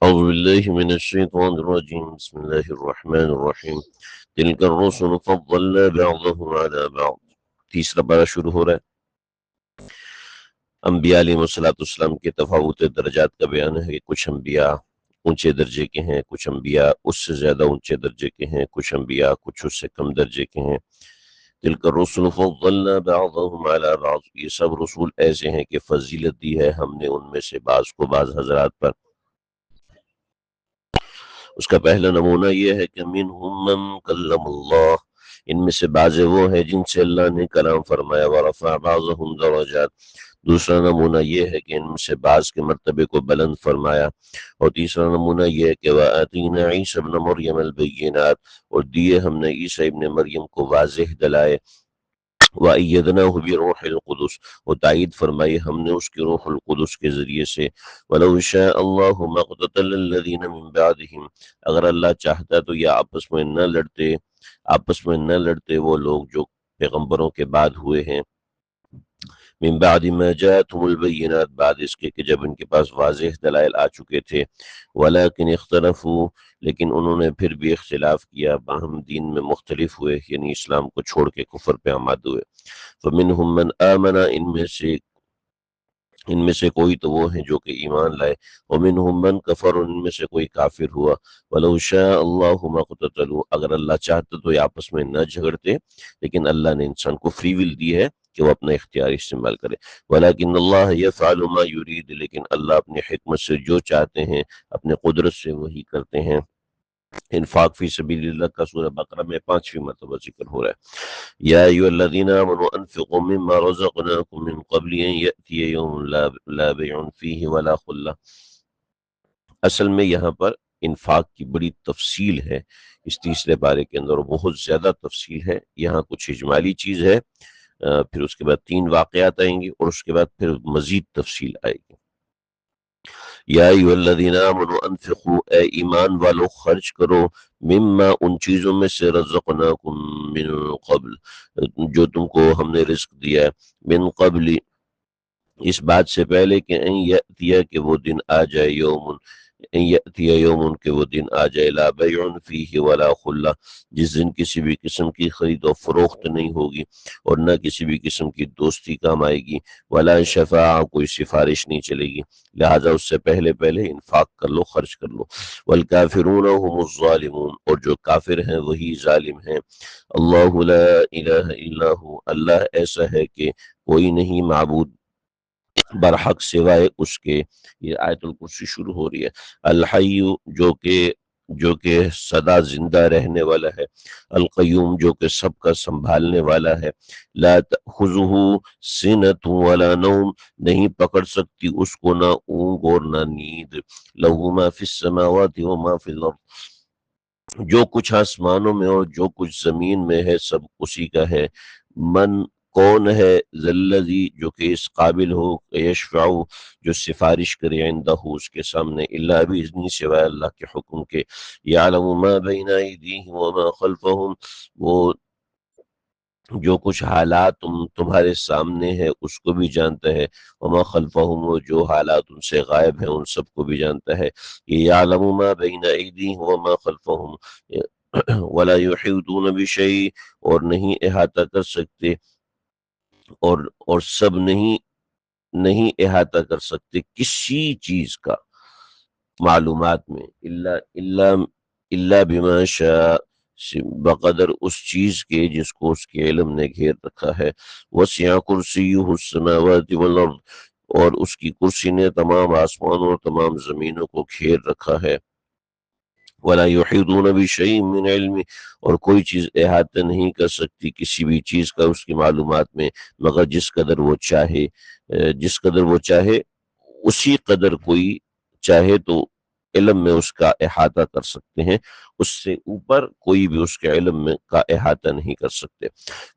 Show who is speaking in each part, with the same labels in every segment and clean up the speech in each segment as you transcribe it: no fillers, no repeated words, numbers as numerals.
Speaker 1: أعوذ بالله من الشيطان الرجيم بسم الله الرحمن الرحيم تلك الرسل فضلنا بعضهم على بعض. تیسرا پارہ شروع ہو رہا ہے۔ انبیاء علیہ السلام کے تفاوت درجات کا بیان ہے کہ کچھ انبیاء اونچے درجے کے ہیں، کچھ انبیاء اس سے زیادہ اونچے درجے کے ہیں، کچھ انبیاء کچھ اس سے کم درجے کے ہیں۔ تلک الرسل فضلنا بعضهم على بعض، یہ سب رسول ایسے ہیں کہ فضیلت دی ہے ہم نے ان میں سے بعض کو بعض حضرات پر۔ اس کا پہلا نمونہ یہ ہے کہ منہم من کلم اللہ، ان میں سے بعض وہ ہیں جن سے اللہ نے کلام فرمایا، ورفع بعضهم درجات۔ دوسرا نمونہ یہ ہے کہ ان میں سے بعض کے مرتبے کو بلند فرمایا، اور تیسرا نمونہ یہ ہے کہ وَآتِينَا عِيسَى ابْنَ مَرْيَمَ الْبَيِّنَاتِ، اور دیے ہم نے عیسیٰ ابن مریم کو واضح دلائے، وَأَيَّدْنَاهُ بِرُوحِ الْقُدُسِ، اور تائید فرمائی ہم نے اس کی روح القدس کے ذریعے سے۔ وَلَوْ شَاءَ اللَّهُ مَا اقْتَتَلَ الَّذِينَ مِن بَعْدِهِمْ، اگر اللہ چاہتا تو یہ آپس میں نہ لڑتے وہ لوگ جو پیغمبروں کے بعد ہوئے ہیں، من بعد ما جاءتهم البینات، بعد اس کے کہ جب ان کے پاس واضح دلائل آ چکے تھے، ولیکن اختلفوا، لیکن انہوں نے پھر بھی اختلاف کیا، باہم دین میں مختلف ہوئے، یعنی اسلام کو چھوڑ کے کفر پہ عماد ہوئے۔ فمنہم من آمن، ان میں سے کوئی تو وہ ہیں جو کہ ایمان لائے، ومنہم من کفر، ان میں سے کوئی کافر ہوا۔ وَلَوْ شَاءَ اللَّهُ مَا اقْتَتَلُوا، اگر اللہ چاہتا تو یہ آپس میں نہ جھگڑتے، لیکن اللہ نے انسان کو فری ول دی ہے کہ وہ اپنا اختیار استعمال کرے۔ وَلَكِنَّ اللَّهَ يَفْعَلُ مَا يُرِيدُ، لیکن اللہ اپنی حکمت سے جو چاہتے ہیں، اپنے قدرت سے وہی کرتے ہیں۔ انفاق فی سبیل اللہ کا سورہ بقرہ میں 5ویں مرتبہ ذکر ہو رہا ہے۔ یا ایھا الذین آمنوا انفقوا مما رزقناکم من قبل ان یأتی یوم لا بیع فیہ ولا خلہ۔ اصل میں یہاں پر انفاق کی بڑی تفصیل ہے اس تیسرے پارے کے اندر، بہت زیادہ تفصیل ہے۔ یہاں کچھ اجمالی چیز ہے، پھر اس کے بعد 3 واقعات آئیں گے، اور اس کے بعد پھر مزید تفصیل آئے گی۔ یا ایھا الذین آمنوا انفقوا، اے ایمان والو خرچ کرو، مما ان چیزوں میں سے رزقناکم من قبل، جو تم کو ہم نے رزق دیا ہے، من قبل، اس بات سے پہلے کہ ان یأتیہ، کہ وہ دن آ جائے، یوم، ان یأتیہ یوم، کہ وہ دن آ جائے، لا بیع فیہ ولا خلہ، جس دن کسی بھی قسم کی خرید و فروخت نہیں ہوگی، اور نہ کسی بھی قسم کی دوستی کام آئے گی، ولا شفاعہ، کوئی سفارش نہیں چلے گی، لہذا اس سے پہلے انفاق کر لو، خرچ کر لو۔ والکافرون هم الظالمون، اور جو کافر ہیں وہی ظالم ہیں۔ اللہ لا الہ الا ہو، اللہ ایسا ہے کہ کوئی نہیں معبود برحق سوائے اس کے۔ یہ آیت الکرسی شروع ہو رہی ہے۔ الحی، جو کہ سدا زندہ رہنے والا ہے، القیوم، جو کہ سب کا سنبھالنے والا ہے، لا تأخذہ سنۃ ولا نوم، نہیں پکڑ سکتی اس کو نہ اونگ اور نہ نیند، لہ ما فی السماوات وما فی الارض، جو کچھ آسمانوں میں اور جو کچھ زمین میں ہے سب اسی کا ہے۔ من، کون ہے، ذلذی، جو کہ اس قابل ہو، یشفع، جو سفارش کرے، عندہ، اس کے سامنے، الا باذنہ، سوائے اللہ کے حکم کے، یعلم ما بین ایدیہم وما خلفہم، وہ جو کچھ حالات تمہارے سامنے ہے اس کو بھی جانتا ہے، وما خلفہم، وہ جو حالات ان سے غائب ہیں ان سب کو بھی جانتا ہے۔ یہ یعلم ما بین ایدیہم وما خلفہم ولا یحیطون بشیء، اور نہیں احاطہ کر سکتے، اور سب نہیں احاطہ کر سکتے کسی چیز کا معلومات میں، الا بما شاء، بقدر اس چیز کے جس کو اس کے علم نے گھیر رکھا ہے۔ وسع کرسیہ السماوات والارض، اور اس کی کرسی نے تمام آسمانوں اور تمام زمینوں کو گھیر رکھا ہے۔ ولا یحیطون بشیء من علم، اور کوئی چیز احاطہ نہیں کر سکتی کسی بھی چیز کا اس کی معلومات میں، مگر جس قدر وہ چاہے، اسی قدر کوئی چاہے تو علم میں اس کا احاطہ کر سکتے ہیں، اس سے اوپر کوئی بھی اس کے علم میں کا احاطہ نہیں کر سکتے۔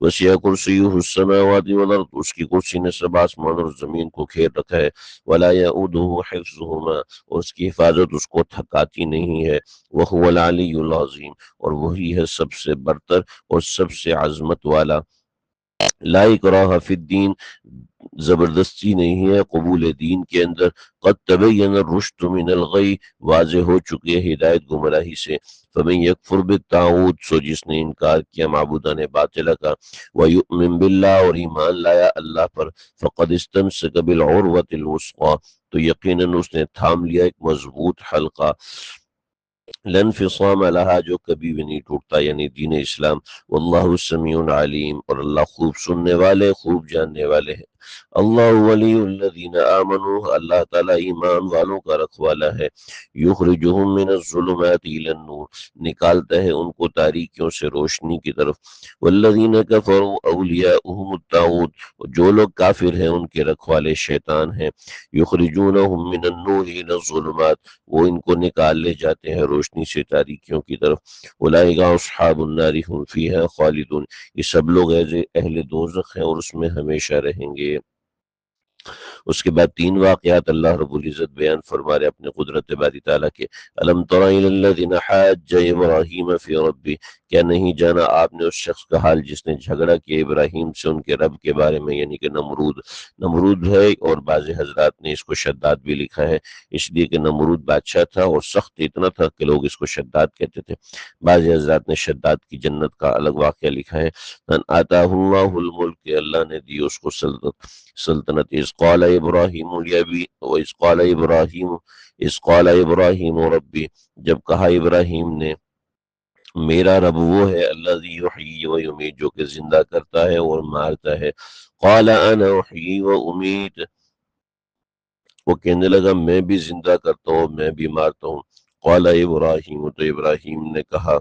Speaker 1: وسع کرسیہ السماوات والارض، اس کی کرسی نے سب آسمان اور زمین کو گھیر رکھا ہے۔ ولا یؤودہ حفظہما، اور اس کی حفاظت اس کو تھکاتی نہیں ہے۔ وہو العلی العظیم، اور وہی ہے سب سے برتر اور سب سے عظمت والا۔ لا اکراہ فی الدین، زبردستی نہیں ہے قبول دین کے اندر. قد تبین الرشد من الغی، واضح ہو چکی ہے ہدایت گمراہی سے. فمن یکفر بالطاغوت، سو جس نے انکار کیا معبودان باطلہ کا، ویؤمن باللہ، اور ایمان لایا اللہ پر، فقد استمسک بالعروۃ الوثقی، تو یقیناً اس نے تھام لیا ایک مضبوط حلقہ. لا انفصام لہا، جو کبھی بھی نہیں ٹوٹتا، یعنی دین اسلام. واللہ السمیع العلیم، اور اللہ خوب سننے والے خوب جاننے والے ہیں. اللہ ولی الذین آمنوا، اللہ تعالیٰ ایمان والوں کا رکھوالا ہے. یخرجہم من الظلمات الی النور، نکالتا ہے ان کو تاریکیوں سے روشنی کی طرف. والذین کفروا اولیاؤہم الطاغوت، جو لوگ کافر ہیں ان کے رکھوالے شیطان ہیں. یخرجونہم من النور الی الظلمات، وہ ان کو نکال لے جاتے ہیں روشنی سے تاریکیوں کی طرف. اولئک اصحاب النار هم فیہا خالدون، یہ سب لوگ اہل دوزخ ہیں اور اس میں ہمیشہ رہیں گے. اس کے بعد 3 واقعات اللہ رب العزت بیان فرما رہے اپنے قدرت باری تعالیٰ کے. الم تر الی الذین حاج ابراہیم فی ربہ، کیا نہیں جانا آپ نے اس شخص کا حال جس نے جھگڑا کیا ابراہیم سے ان کے رب کے بارے میں، یعنی کہ نمرود ہے، اور بعض حضرات نے اس کو شداد بھی لکھا ہے، اس لیے کہ نمرود بادشاہ تھا اور سخت اتنا تھا کہ لوگ اس کو شداد کہتے تھے. بعض حضرات نے شداد کی جنت کا الگ واقعہ لکھا ہے. ان آتاہ اللہ الملک، کہ اللہ نے دی اس کو سلطنت. اذ قال ابراہیم لابی، اذ قال ابراہیم ربی، جب کہا ابراہیم نے میرا رب وہ ہے الذی یحیی و یمیت، جو کہ زندہ کرتا ہے اور مارتا ہے. قال انا احیی و امیت، وہ کہنے لگا میں بھی زندہ کرتا ہوں میں بھی مارتا ہوں. قال ابراہیم، تو ابراہیم نے کہا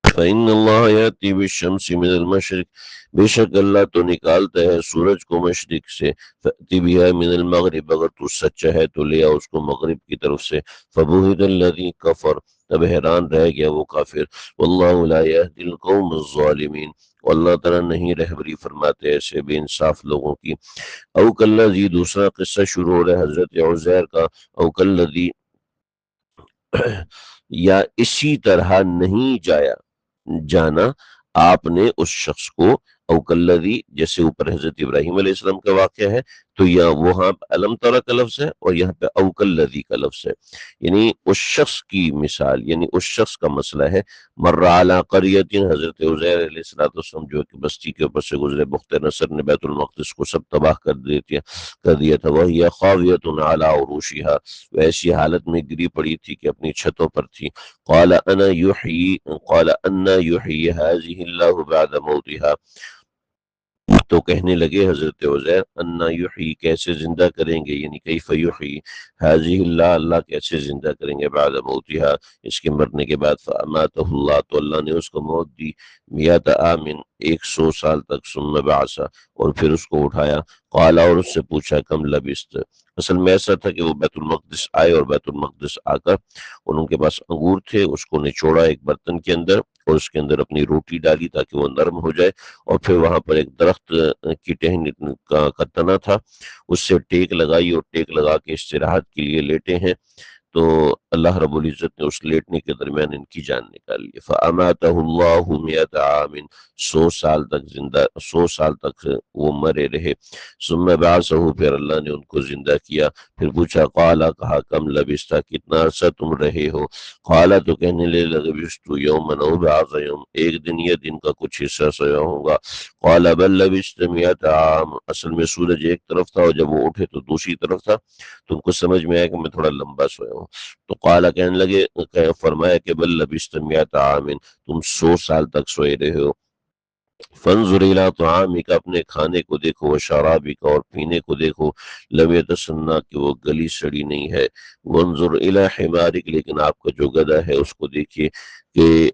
Speaker 1: فإن اللہ یأتی بالشمس من المشرق، بے شک اللہ تو نکالتا ہے سورج کو مشرق سے. فأتی بها من المغرب، اگر تو سچا ہے تو لیا اس کو مغرب کی طرف سے. فبہت الذی کفر، تب حیران رہ گیا وہ کافر. واللہ لا یہدی القوم الظالمین، اللہ تعالیٰ نہیں رہبری فرماتے ایسے بے انصاف لوگوں کی. او کالذی، دوسرا قصہ شروع ہو رہا ہے حضرت عزیر کا. او کالذی، یا اسی طرح نہیں جانا آپ نے اس شخص کو. او کالذی، جیسے اوپر حضرت ابراہیم علیہ السلام کا واقعہ ہے تو وہاں علم ترى کا لفظ ہے اور یہاں پہ او کالذی کا لفظ ہے، یعنی اس شخص کی مثال، یعنی اس شخص کا مسئلہ ہے. مر علی قریۃ، حضرت عزیر علیہ السلام جو کہ بستی کے اوپر سے گزرے، بخت نصر نے بیت المقدس کو سب تباہ کر دیا تھا. وہی خاویۃ علی عروشها، ویسی حالت میں گری پڑی تھی کہ اپنی چھتوں پر تھی. قال انا یحیی هذه اللہ بعد موتها، تو کہنے لگے حضرت عزیر انا یحیی، کیسے زندہ کریں گے، یعنی کیف یحیی هذه اللہ، اللہ کیسے زندہ کریں گے بعد موتها، اس کے مرنے کے بعد. فاماتہ اللہ، تو اللہ نے اس کو موت دی. 100 عام، 100 سال تک. ثم بعث، اور پھر اس کو اٹھایا. قال، اور اس سے پوچھا کم لبثت، اصل میں ایسا تھا کہ وہ بیت المقدس آئے اور بیت المقدس آ کر ان کے پاس انگور تھے، اس کو نچوڑا ایک برتن کے اندر اور اس کے اندر اپنی روٹی ڈالی تاکہ وہ نرم ہو جائے، اور پھر وہاں پر ایک درخت کی ٹہنی کا تنا تھا، اس سے ٹیک لگائی اور ٹیک لگا کے استراحت کے لیے لیٹے ہیں. تو اللہ رب العزت نے اس لیٹنے کے درمیان ان کی جان نکال لی. فَأَمَاتَهُ اللَّهُ 100 عام، 100 سال تک زندہ، 100 سال تک وہ مرے رہے. ثم بعثه، پھر اللہ نے ان کو زندہ کیا. پھر پوچھا قال، کہا کم لبثت، کتنا عرصہ تم رہے ہو. قال، تو کہنے لبثت یوما او بعض یوم، ایک دن یا دن کا کچھ حصہ سویا ہوں گا. قال بل لبثت 100 عام، اصل میں سورج ایک طرف تھا اور جب وہ اٹھے تو دوسری طرف تھا، تم کو سمجھ میں آیا کہ میں تھوڑا لمبا سویا ہوں. تو قال، کہنے لگے، فرمایا کہ بل لبثت 100 عام، تم 100 سال تک سوئے رہے ہو. فانظر الی طعامک، اپنے کھانے کو دیکھو، وشرابک، اور پینے کو دیکھو، لم یتسنہ، کہ وہ گلی سڑی نہیں ہے. وانظر الی حمارک، لیکن آپ کا جو گدھا ہے اس کو دیکھیے کہ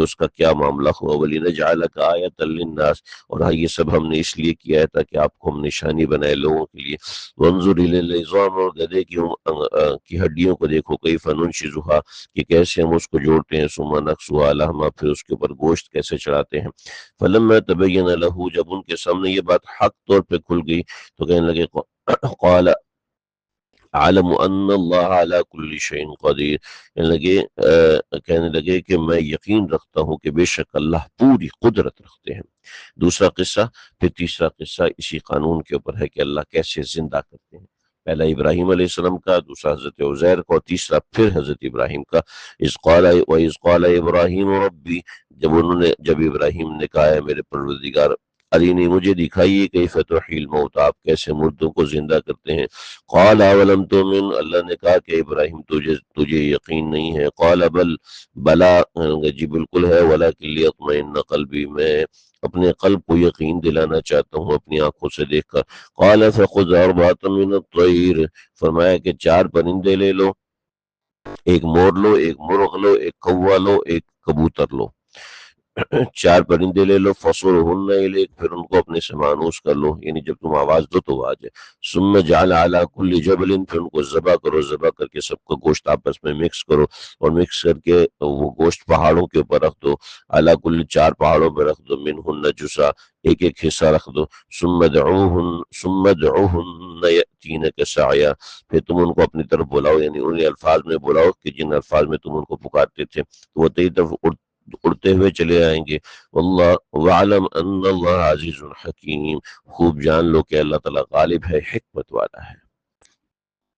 Speaker 1: اس کا کیا معاملہ ہوا. ولنجعلک آیۃ للناس، اور یہ سب ہم نے اس لیے کیا ہے تاکہ آپ کو ہم نشانی بنائے لوگوں کے لیے. وانظر الی العظام، اور گدھے کی ہڈیوں کو دیکھو، کیف ننشزھا، کہ کیسے ہم اس کو جوڑتے ہیں، ثم نکسوھا لحما، پھر اس کے اوپر گوشت کیسے چڑھاتے ہیں. فلما تبین لہ، جب ان کے سامنے یہ بات حق طور پہ کھل گئی تو کہنے لگے قال عالم ان اللہ علی کل شیء قدیر، کہنے لگے کہ میں یقین رکھتا ہوں کہ بے شک اللہ پوری قدرت رکھتے ہیں۔ دوسرا قصہ، پھر تیسرا قصہ اسی قانون کے اوپر ہے کہ اللہ کیسے زندہ کرتے ہیں۔ پہلا ابراہیم علیہ السلام کا، دوسرا حضرت عزیر کا، اور تیسرا پھر حضرت ابراہیم کا۔ اذ قال ابراہیم ربی، جب ابراہیم نے کہا ہے میرے پروردگار، ارینی مجھے دکھائیے کیف تحیی الموتی، آپ کیسے مردوں کو زندہ کرتے ہیں۔ قال اولم تؤمن، اللہ نے کہا کہ ابراہیم تجھے یقین نہیں ہے۔ قال بلا، جی بالکل ہے، ولکن لیطمئن قلبی، میں اپنے قلب کو یقین دلانا چاہتا ہوں اپنی آنکھوں سے دیکھ کر۔ قال فخذ اربعۃ من الطیر، فرمایا کہ 4 پرندے لے لو، ایک مور لو، ایک مرغ لو، ایک کوا لو، ایک کبوتر لو، 4 پرندے لے لو، فصرہن الیک، پھر ان کو اپنے سے مانوس کر لو، یعنی جب تم آواز دو تو وہ آ جائے۔ ثم جعل علی کل جبل، پھر ان کو ذبح کرو، ذبح کر کے سب کا گوشت آپس میں مکس کرو، اور مکس کر کے وہ گوشت پہاڑوں کے اوپر رکھ دو، علی کل 4 پہاڑوں پہ رکھ دو، منہن جزءا، ایک ایک حصہ رکھ دو، ثم ادعوہن یأتینک سعیا، پھر تم ان کو اپنی طرف بلاؤ، یعنی ان الفاظ میں بلاؤ کہ جن الفاظ میں تم ان کو پکارتے تھے، تو وہ تیری طرف اڑتے ہوئے چلے آئیں گے۔ واللہ وعلم ان اللہ عزیز حکیم، خوب جان لو کہ اللہ تعالیٰ غالب ہے، حکمت والا ہے۔